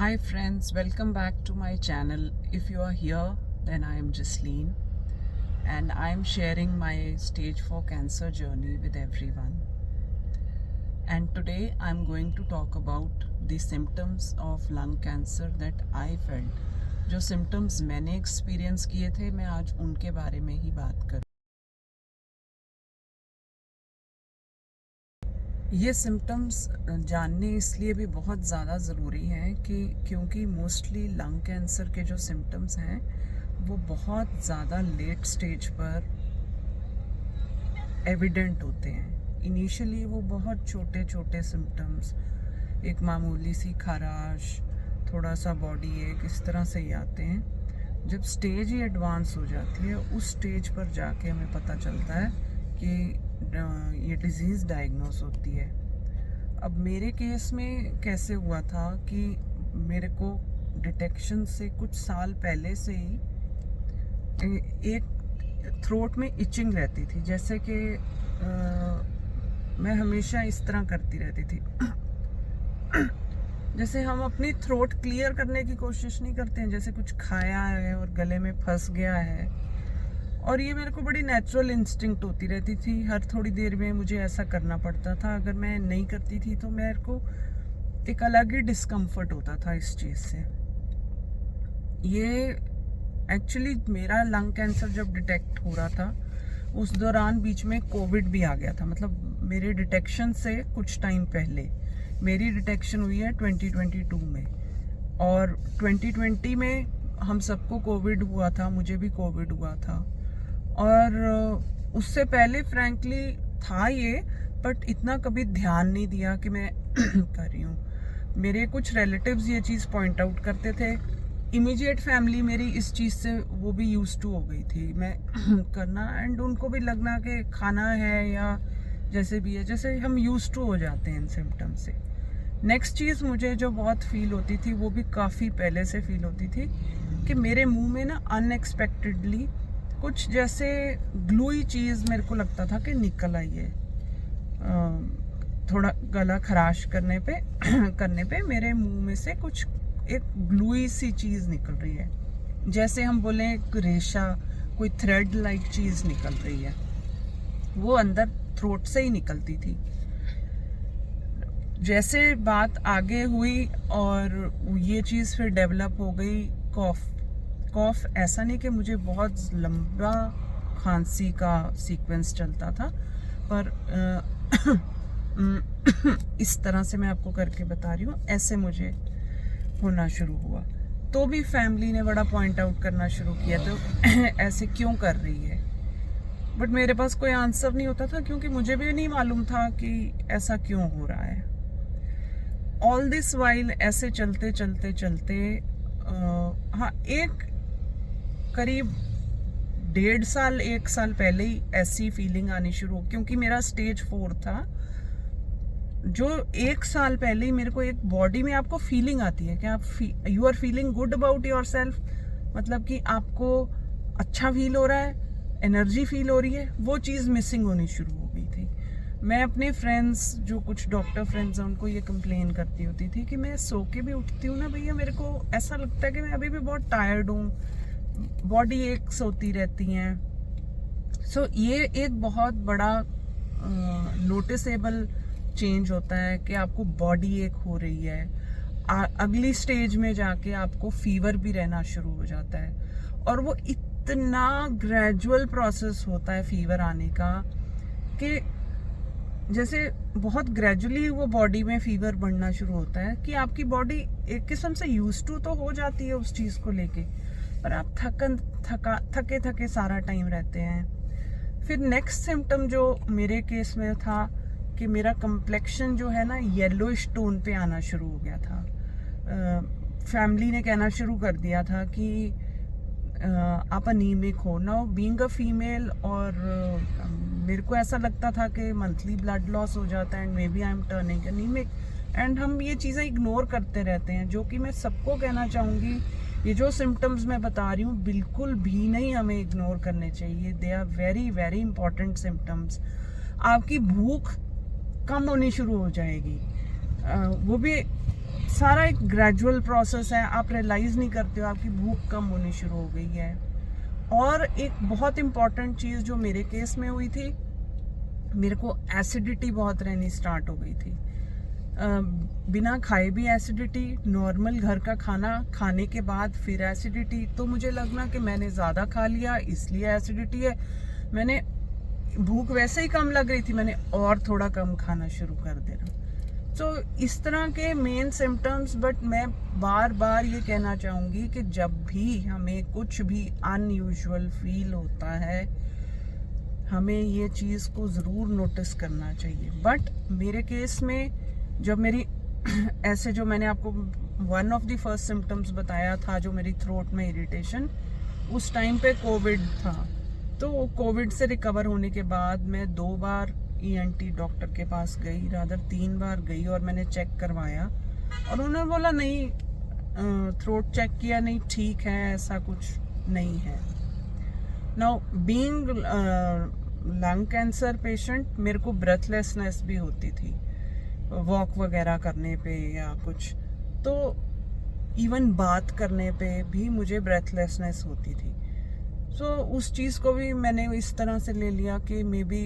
Hi friends, welcome back to my channel. If you are here, then I am Jasleen and I am sharing my stage 4 cancer journey with everyone. And today I am going to talk about the symptoms of lung cancer that I felt. जो symptoms मैंने experience किए थे, मैं आज उनके बारे में ही बात करूँ. ये सिम्टम्स जानने इसलिए भी बहुत ज़्यादा ज़रूरी हैं कि क्योंकि मोस्टली लंग कैंसर के जो सिम्टम्स हैं वो बहुत ज़्यादा लेट स्टेज पर एविडेंट होते हैं. इनिशियली वो बहुत छोटे छोटे सिम्टम्स, एक मामूली सी खराश, थोड़ा सा बॉडी एक, इस तरह से ही आते हैं. जब स्टेज ही एडवांस हो जाती है उस स्टेज पर जाके हमें पता चलता है कि ये डिज़ीज़ डायग्नोस होती है. अब मेरे केस में कैसे हुआ था कि मेरे को डिटेक्शन से कुछ साल पहले से ही एक थ्रोट में इचिंग रहती थी. जैसे कि मैं हमेशा इस तरह करती रहती थी जैसे हम अपनी थ्रोट क्लियर करने की कोशिश नहीं करते हैं, जैसे कुछ खाया है और गले में फंस गया है. और ये मेरे को बड़ी नेचुरल इंस्टिंक्ट होती रहती थी. हर थोड़ी देर में मुझे ऐसा करना पड़ता था. अगर मैं नहीं करती थी तो मेरे को एक अलग ही डिस्कम्फर्ट होता था इस चीज़ से. ये एक्चुअली मेरा लंग कैंसर जब डिटेक्ट हो रहा था उस दौरान बीच में कोविड भी आ गया था. मतलब मेरे डिटेक्शन से कुछ टाइम पहले, मेरी डिटेक्शन हुई है 2022 में और 2020 में हम सबको कोविड हुआ था, मुझे भी कोविड हुआ था. और उससे पहले फ्रैंकली था ये, बट इतना कभी ध्यान नहीं दिया कि मैं कर रही हूँ. मेरे कुछ रिलेटिव्स ये चीज़ पॉइंट आउट करते थे. इमीडिएट फैमिली मेरी इस चीज़ से वो भी यूज टू हो गई थी मैं करना, एंड उनको भी लगना कि खाना है या जैसे भी है, जैसे हम यूज टू हो जाते हैं इन सिम्टम से. नेक्स्ट चीज़ मुझे जो बहुत फील होती थी, वो भी काफ़ी पहले से फील होती थी, कि मेरे मुंह में ना अनएक्सपेक्टेडली कुछ जैसे ग्लूई चीज़ मेरे को लगता था कि निकल आई है. थोड़ा गला खराश करने पे मेरे मुंह में से कुछ एक ग्लूई सी चीज़ निकल रही है. जैसे हम बोलें एक रेशा, कोई थ्रेड लाइक चीज़ निकल रही है. वो अंदर थ्रोट से ही निकलती थी. जैसे बात आगे हुई और ये चीज़ फिर डेवलप हो गई कॉफ. ऐसा नहीं कि मुझे बहुत लंबा खांसी का सीक्वेंस चलता था, पर इस तरह से मैं आपको करके बता रही हूँ, ऐसे मुझे होना शुरू हुआ. तो भी फैमिली ने बड़ा पॉइंट आउट करना शुरू किया, तो ऐसे क्यों कर रही है. बट मेरे पास कोई आंसर नहीं होता था, क्योंकि मुझे भी नहीं मालूम था कि ऐसा क्यों हो रहा है. ऑल दिस वाइल ऐसे चलते चलते चलते हाँ, एक करीब 1.5 साल पहले ही ऐसी फीलिंग आनी शुरू हो, क्योंकि मेरा स्टेज 4 था. जो 1 साल पहले ही मेरे को एक बॉडी में आपको फीलिंग आती है कि आप you are feeling good about yourself, मतलब कि आपको अच्छा फील हो रहा है, एनर्जी फील हो रही है. वो चीज़ मिसिंग होनी शुरू हो गई थी. मैं अपने फ्रेंड्स, जो कुछ डॉक्टर फ्रेंड्स हैं, उनको ये कंप्लेन करती होती थी कि मैं सो के भी उठती हूँ ना भैया, मेरे को ऐसा लगता है कि मैं अभी भी बहुत टायर्ड हूँ, बॉडी एक्स होती रहती हैं. सो ये एक बहुत बड़ा नोटिसेबल चेंज होता है कि आपको बॉडी एक हो रही है. अगली स्टेज में जाके आपको फीवर भी रहना शुरू हो जाता है, और वो इतना ग्रेजुअल प्रोसेस होता है फीवर आने का कि जैसे बहुत ग्रेजुअली वो बॉडी में फीवर बढ़ना शुरू होता है कि आपकी बॉडी एक किस्म से यूज टू तो हो जाती है उस चीज़ को लेके, पर आप थके थके सारा टाइम रहते हैं. फिर नेक्स्ट सिम्टम जो मेरे केस में था कि मेरा कम्प्लेक्शन जो है ना येलोइश टोन पे आना शुरू हो गया था. फैमिली ने कहना शुरू कर दिया था कि आप अनीमिक हो. नाउ बीइंग अ फीमेल, और मेरे को ऐसा लगता था कि मंथली ब्लड लॉस हो जाता है and maybe I am turning anaemic, and हम ये चीज़ें इग्नोर करते रहते हैं. जो कि मैं सबको कहना चाहूँगी, ये जो सिम्टम्स मैं बता रही हूँ बिल्कुल भी नहीं हमें इग्नोर करने चाहिए. They are very very important symptoms. आपकी भूख कम होनी शुरू हो जाएगी, वो भी सारा एक ग्रेजुअल प्रोसेस है, आप रियलाइज़ नहीं करते हो, आपकी भूख कम होनी शुरू हो गई है। और एक बहुत इम्पॉर्टेंट चीज़ जो मेरे केस में हुई थी, मेरे को एसिडिटी बहुत रहनी स्टार्ट हो गई थी। बिना खाए भी एसिडिटी, नॉर्मल घर का खाना खाने के बाद फिर एसिडिटी। तो मुझे लगना कि मैंने ज़्यादा खा लिया इसलिए एसिडिटी है। मैंने भूख वैसे ही कम लग रही थी, मैंने और थोड़ा कम खाना शुरू कर देना। तो इस तरह के मेन सिम्टम्स। बट मैं बार बार ये कहना चाहूँगी कि जब भी हमें कुछ भी अनयूजुअल फील होता है, हमें ये चीज़ को ज़रूर नोटिस करना चाहिए। बट मेरे केस में जब मेरी ऐसे, जो मैंने आपको one of the first symptoms बताया था, जो मेरी थ्रोट में इरिटेशन, उस टाइम पे कोविड था। तो कोविड से रिकवर होने के बाद मैं 2 बार ENT डॉक्टर के पास गई, रादर 3 बार गई, और मैंने चेक करवाया और उन्होंने बोला नहीं, थ्रोट चेक किया, नहीं ठीक है, ऐसा कुछ नहीं है। Now being lung cancer patient, मेरे को ब्रेथलेसनेस भी होती थी वॉक वगैरह करने पे या कुछ, तो इवन बात करने पे भी मुझे ब्रेथलेसनेस होती थी। सो उस चीज़ को भी मैंने इस तरह से ले लिया कि मे बी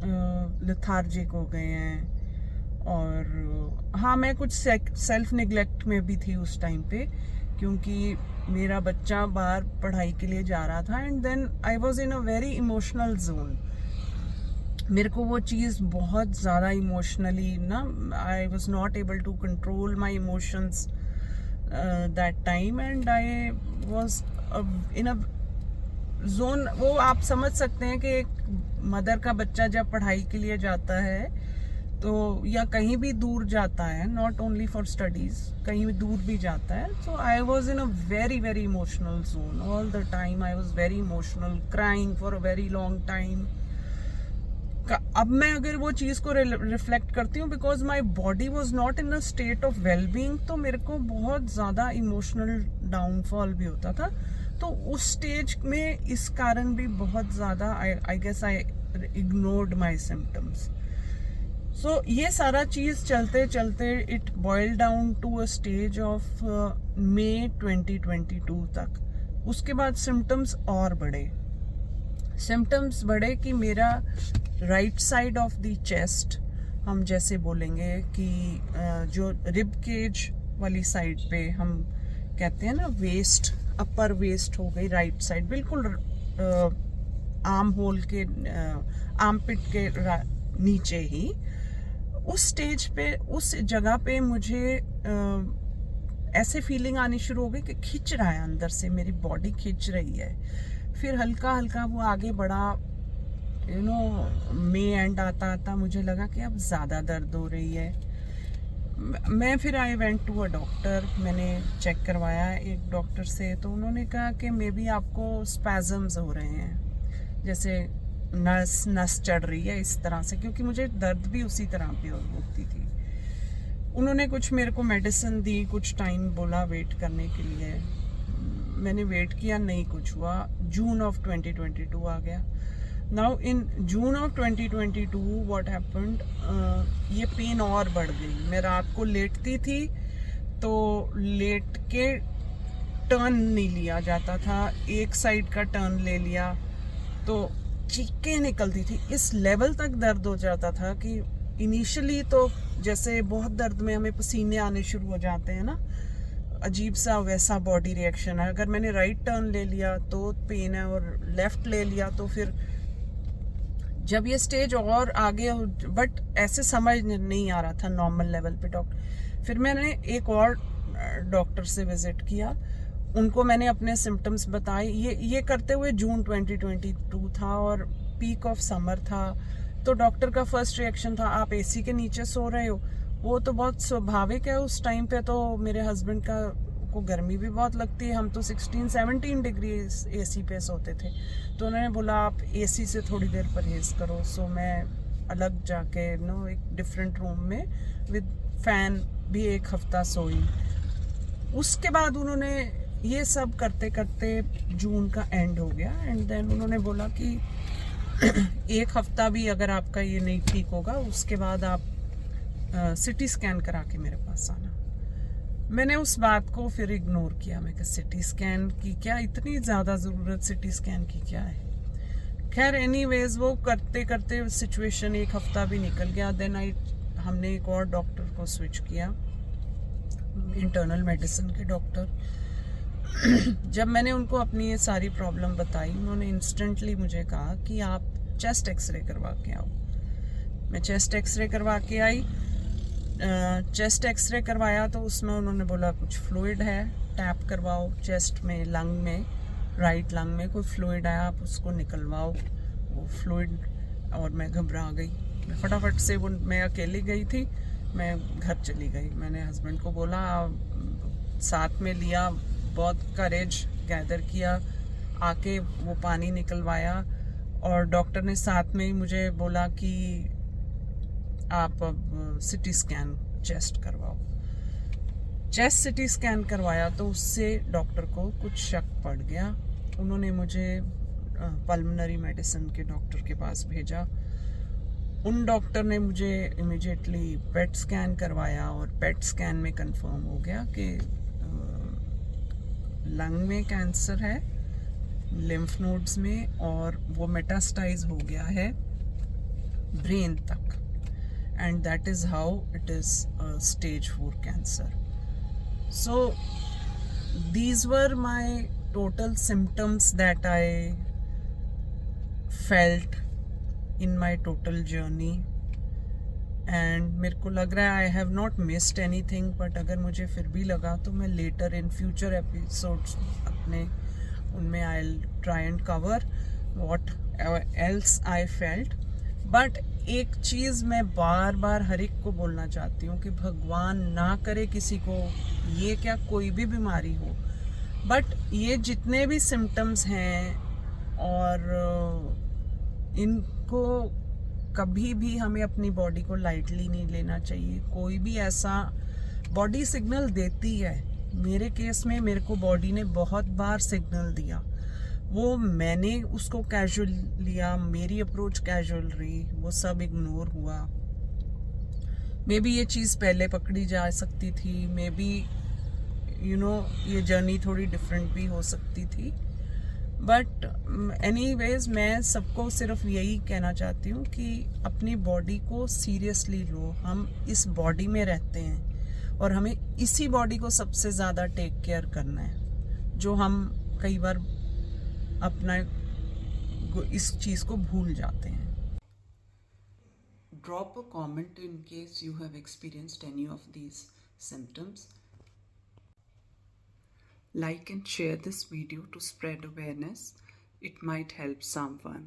लेथार्जिक हो गए हैं। और हाँ, मैं कुछ सेल्फ निगलेक्ट में भी थी उस टाइम पे, क्योंकि मेरा बच्चा बाहर पढ़ाई के लिए जा रहा था and then I was in a very emotional zone. मेरे को वो चीज़ बहुत ज़्यादा इमोशनली ना, I was not able to control my emotions that time and I was in a zone. वो आप समझ सकते हैं कि एक मदर का बच्चा जब पढ़ाई के लिए जाता है तो, या कहीं भी दूर जाता है, नॉट ओनली फॉर स्टडीज़, कहीं भी दूर भी जाता है, तो आई was in a very very emotional zone all the time. I was very emotional, crying for a very long time. अब मैं अगर वो चीज़ को रिफ्लेक्ट करती हूँ, because my body was not in a state of wellbeing, तो मेरे को बहुत ज़्यादा इमोशनल डाउनफॉल भी होता था। तो उस स्टेज में इस कारण भी बहुत ज़्यादा I guess I ignored my symptoms. So ये सारा चीज़ चलते चलते it boil down to a stage of May 2022 तक। उसके बाद सिम्टम्स और बढ़े, सिम्टम्स बढ़े कि मेरा right side of the chest, हम जैसे बोलेंगे कि जो रिब केज वाली साइड पे हम कहते हैं ना, वेस्ट, अपर वेस्ट हो गई राइट साइड, बिल्कुल आर्म होल के, आर्म पिट के नीचे ही, उस स्टेज पे, उस जगह पे मुझे ऐसे फीलिंग आनी शुरू हो गई कि खिंच रहा है अंदर से, मेरी बॉडी खिंच रही है। फिर हल्का हल्का वो आगे बढ़ा, यू नो, मे एंड आता आता मुझे लगा कि अब ज़्यादा दर्द हो रही है। मैं फिर I went to a doctor, मैंने चेक करवाया एक डॉक्टर से, तो उन्होंने कहा कि मे बी आपको स्पैज़म्स हो रहे हैं, जैसे नस चढ़ रही है इस तरह से, क्योंकि मुझे दर्द भी उसी तरह पे होती थी। उन्होंने कुछ मेरे को मेडिसिन दी, कुछ टाइम बोला वेट करने के लिए। मैंने वेट किया, नहीं कुछ हुआ। जून ऑफ 2022 आ गया। Now in June of 2022 what happened, ये पेन और बढ़ गई। मैं रात को लेटती थी तो लेट के टर्न नहीं लिया जाता था, एक साइड का टर्न ले लिया तो चीखें निकलती थी। इस लेवल तक दर्द हो जाता था कि इनिशियली तो जैसे बहुत दर्द में हमें पसीने आने शुरू हो जाते हैं ना, अजीब सा वैसा बॉडी रिएक्शन है। अगर मैंने राइट टर्न ले लिया तो पेन है, और लेफ्ट ले लिया तो फिर जब ये स्टेज और आगे, बट ऐसे समझ नहीं आ रहा था नॉर्मल लेवल पे डॉक्टर। फिर मैंने एक और डॉक्टर से विजिट किया, उनको मैंने अपने सिम्टम्स बताए। ये करते हुए जून 2022 था और पीक ऑफ समर था। तो डॉक्टर का फर्स्ट रिएक्शन था, आप एसी के नीचे सो रहे हो। वो तो बहुत स्वाभाविक है, उस टाइम पे तो मेरे हस्बैंड को गर्मी भी बहुत लगती है, हम तो 16-17 डिग्री एसी पे सोते थे। तो उन्होंने बोला आप एसी से थोड़ी देर परहेज करो। सो मैं अलग जाके एक डिफरेंट रूम में विद फैन भी 1 हफ्ता सोई। उसके बाद उन्होंने ये सब करते करते जून का एंड हो गया एंड देन उन्होंने बोला कि 1 हफ्ता भी अगर आपका ये नहीं ठीक होगा, उसके बाद आप सिटी स्कैन करा के मेरे पास आना। मैंने उस बात को फिर इग्नोर किया। मैं सिटी स्कैन की क्या इतनी ज़्यादा ज़रूरत, सिटी स्कैन की क्या है। खैर एनीवेज वो करते करते सिचुएशन एक हफ्ता भी निकल गया। देन हमने एक और डॉक्टर को स्विच किया, इंटरनल मेडिसिन के डॉक्टर। जब मैंने उनको अपनी ये सारी प्रॉब्लम बताई, उन्होंने इंस्टेंटली मुझे कहा कि आप चेस्ट एक्सरे करवा के आओ। मैं चेस्ट एक्सरे करवा के आई। चेस्ट एक्सरे करवाया तो उसमें उन्होंने बोला कुछ फ्लूइड है, टैप करवाओ चेस्ट में, लंग में, राइट लंग में कोई फ्लूइड है, आप उसको निकलवाओ वो फ्लूइड। और मैं घबरा गई। मैं फटाफट से, वो मैं अकेली गई थी, मैं घर चली गई। मैंने हस्बैंड को बोला, साथ में लिया, बहुत करेज गैदर किया, आके वो पानी निकलवाया। और डॉक्टर ने साथ में ही मुझे बोला कि आप अब सिटी स्कैन चेस्ट करवाओ। चेस्ट सिटी स्कैन करवाया तो उससे डॉक्टर को कुछ शक पड़ गया। उन्होंने मुझे पल्मोनरी मेडिसिन के डॉक्टर के पास भेजा। उन डॉक्टर ने मुझे इमिडिएटली पेट स्कैन करवाया और पेट स्कैन में कंफर्म हो गया कि लंग में कैंसर है, लिम्फ नोड्स में, और वो मेटास्टाइज हो गया है ब्रेन तक। And that is how it is stage 4 cancer. So these were my total symptoms that I felt in my total journey. And मेरे को लग रहा है I have not missed anything, but अगर मुझे फिर भी लगा तो मैं later in future episodes अपने उनमें I'll try and cover what else I felt. But एक चीज़ मैं बार बार हर एक को बोलना चाहती हूँ कि भगवान ना करे किसी को ये क्या कोई भी बीमारी हो, बट ये जितने भी सिम्टम्स हैं, और इनको कभी भी हमें अपनी बॉडी को लाइटली नहीं लेना चाहिए। कोई भी ऐसा बॉडी सिग्नल देती है, मेरे केस में मेरे को बॉडी ने बहुत बार सिग्नल दिया, वो मैंने उसको कैजुअल लिया, मेरी अप्रोच कैजुअल रही, वो सब इग्नोर हुआ। मे बी ये चीज़ पहले पकड़ी जा सकती थी, मे बी ये जर्नी थोड़ी डिफरेंट भी हो सकती थी। बट एनीवेज मैं सबको सिर्फ यही कहना चाहती हूँ कि अपनी बॉडी को सीरियसली लो। हम इस बॉडी में रहते हैं और हमें इसी बॉडी को सबसे ज़्यादा टेक केयर करना है, जो हम कई बार अपना इस चीज़ को भूल जाते हैं। Drop a comment in case you have experienced any of these symptoms. Like and share this video to spread awareness. It might help someone.